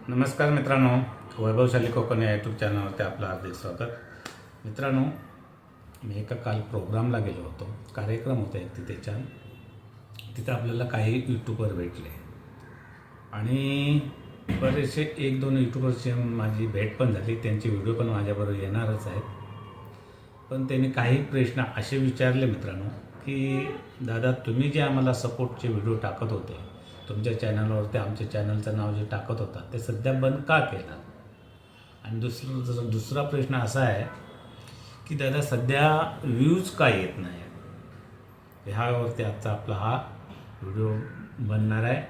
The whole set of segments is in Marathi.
नमस्कार मित्रांनो, वैभवशाली कोकण या यूट्यूब चॅनलवरती आपलं हार्दिक स्वागत. मित्रांनो, मी एका काल प्रोग्रामला गेलो होतो. कार्यक्रम होता एक तिथं आपल्याला काही यूट्यूबर भेटले आणि बरेचसे एक दोन यूट्यूबरची माझी भेट पण झाली. त्यांचे व्हिडिओ पण माझ्याबरोबर येणारच आहेत. पण त्यांनी काही प्रश्न असे विचारले मित्रांनो, की दादा तुम्ही जे आम्हाला सपोर्टचे व्हिडिओ टाकत होते, तुमच्या चॅनलवरती आमच्या चॅनलचं नाव जे टाकत होता ते सध्या बंद का केलं? आणि दुसरा प्रश्न असा आहे की दादा सध्या व्ह्यूज का येत नाही? ह्यावरती आजचा आपला हा व्हिडिओ बनणार आहे.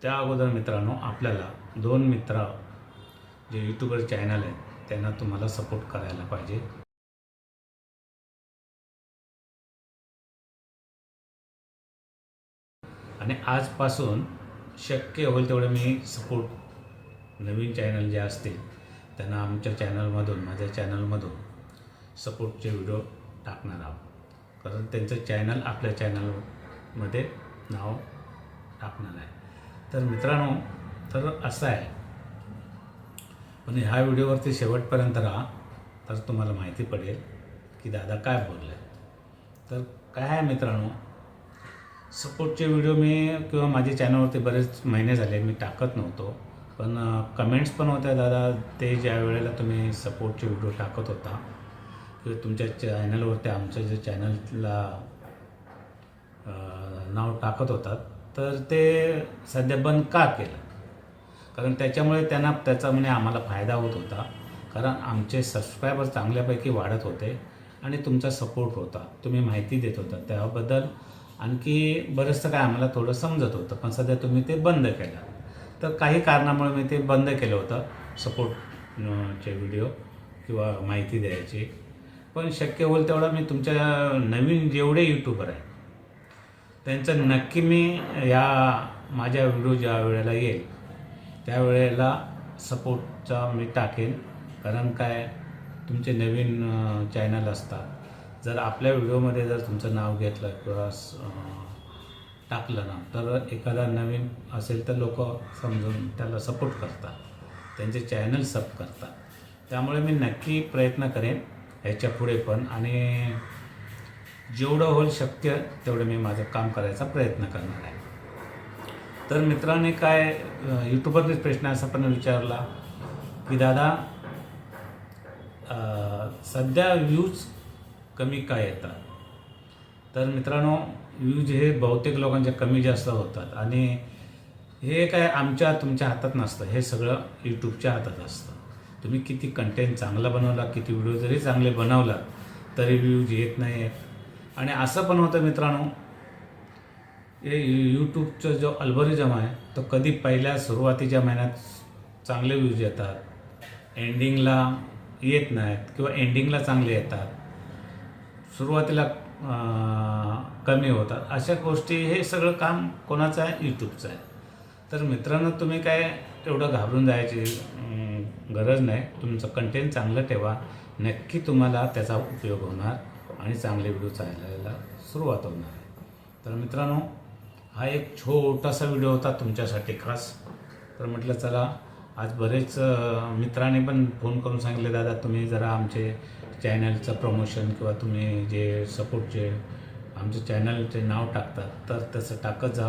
त्या अगोदर मित्रांनो, आपल्याला दोन मित्र जे यूट्यूबर चॅनल आहेत त्यांना तुम्हाला सपोर्ट करायला पाहिजे. आणि आजपासून शक्य होईल तेवढं मी सपोर्ट नवीन चॅनल जे असतील त्यांना आमच्या चॅनलमधून, माझ्या चॅनलमधून सपोर्टचे व्हिडिओ टाकणार आहोत. कारण त्यांचं चॅनल आपल्या चॅनलमध्ये नाव टाकणार आहे. तर मित्रांनो, तर असं आहे, पण ह्या व्हिडिओवरती शेवटपर्यंत राहा, तर तुम्हाला माहिती पडेल की दादा काय बोलले. तर काय आहे मित्रांनो, सपोर्टचे व्हिडिओ मी किंवा माझ्या चॅनलवरती बरेच महिने झाले मी टाकत नव्हतो. पण कमेंट्स पण होत्या, दादा ते ज्या वेळेला तुम्ही सपोर्टचे व्हिडिओ टाकत होता किंवा तुमच्या चॅनलवरती आमच्या जे चॅनलला नाव टाकत होतात, तर ते सध्या बंद का केलं? कारण त्याच्यामुळे त्याचा म्हणजे आम्हाला फायदा होत होता. कारण आमचे सबस्क्रायबर चांगल्यापैकी वाढत होते आणि तुमचा सपोर्ट होता, तुम्ही माहिती देत होता, त्याबद्दल आणखी बरंचसं काय आम्हाला थोडं समजत होतं. पण सध्या तुम्ही ते बंद केलं. तर काही कारणामुळे मी ते बंद केलं होतं सपोर्टचे व्हिडिओ किंवा माहिती द्यायची. पण शक्य होईल तेवढं मी तुमच्या नवीन जेवढे यूट्यूबर आहेत त्यांचं नक्की मी या माझ्या व्हिडिओ ज्या वेळेला येईल त्यावेळेला सपोर्टचा मी टाकेन. कारण काय, तुमचे नवीन चॅनल असतात, जर आपल्या व्हिडिओमध्ये जर तुमचं नाव घेतलं किंवा टाकलं ना, तर एखादा नवीन असेल तर लोक समजून त्याला सपोर्ट करतात, त्यांचे चॅनल सब करतात. त्यामुळे मी नक्की प्रयत्न करेन ह्याच्या पुढे पण, आणि जेवढं होईल शक्य तेवढं मी माझं काम करायचा प्रयत्न करणार आहे. तर मित्रांनी काय यूट्यूबवरतीच प्रश्न असा पण विचारला की दादा सध्या व्ह्यूज कमी का येतात? तर मित्रांनो, व्ह्यूज हे बहुतेक लोकांच्या कमी जास्त होतात आणि हे काय आमच्या तुमच्या हातात नसतं, हे सगळं यूट्यूबच्या हातात असतं. तुम्ही किती कंटेंट चांगला बनवला, किती व्हिडिओ जरी चांगले बनवला तरी व्ह्यूज येत नाही आहेत. आणि असं पण होतं मित्रांनो, हे यूट्यूबचा जो अल्गोरिदम आहे तो कधी पहिल्या सुरुवातीच्या महिन्यात चांगले व्ह्यूज येतात, एंडिंगला येत नाहीत किंवा एंडिंगला चांगले येतात, सुरुवातीला कमी होतात. अशा गोष्टी, हे सगळं काम कोणाचं आहे? यूट्यूबचं आहे. तर मित्रांनो, तुम्ही काय एवढं घाबरून जायची गरज नाही. तुमचं कंटेंट चांगलं ठेवा, नक्की तुम्हाला त्याचा उपयोग होणार आणि चांगले व्हिडिओ चालायला सुरुवात होणार आहे. तर मित्रांनो, हा एक छोटासा व्हिडिओ होता तुमच्यासाठी खास. तर म्हटलं चला, आज बरेच मित्रांनी पण फोन करून सांगितले, दादा तुम्ही जरा आमचे चॅनलचं प्रमोशन किंवा तुम्ही जे सपोर्टचे आमच्या चॅनलचे नाव टाकतात तर तसं टाकत जा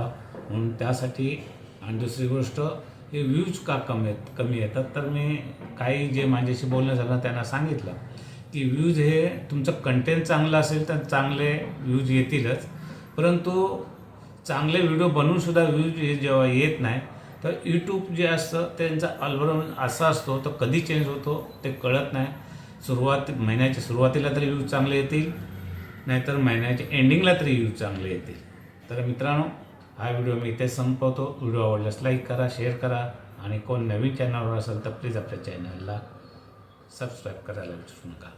म्हणून, त्यासाठी. आणि दुसरी गोष्ट, हे व्ह्यूज का कमी येतात? तर मी काही जे माझ्याशी बोलणं झालं त्यांना सांगितलं की व्ह्यूज हे तुमचं कंटेंट चांगलं असेल तर चांगले व्ह्यूज येतीलच, परंतु चांगले व्हिडिओ बनवूनसुद्धा व्ह्यूज हे जेव्हा येत नाही तर यूट्यूब जे असतं त्यांचा अल्गोरिदम असा असतो, तो कधी चेंज होतो ते कळत नाही. महिन्याच्या सुरुवातीला तरी व्ह्यूज चांगले येतील, नाहीतर महिन्याच्या एंडिंगला तरी व्ह्यूज चांगले येतील. तर मित्रांनो, हा व्हिडिओ मी इथे संपवतो. व्हिडिओ आवडल्यास लाईक करा, शेअर करा, आणि कोण नवीन चॅनलवर असेल तर प्लीज आपल्या चॅनलला सबस्क्राईब करायला विसरू नका.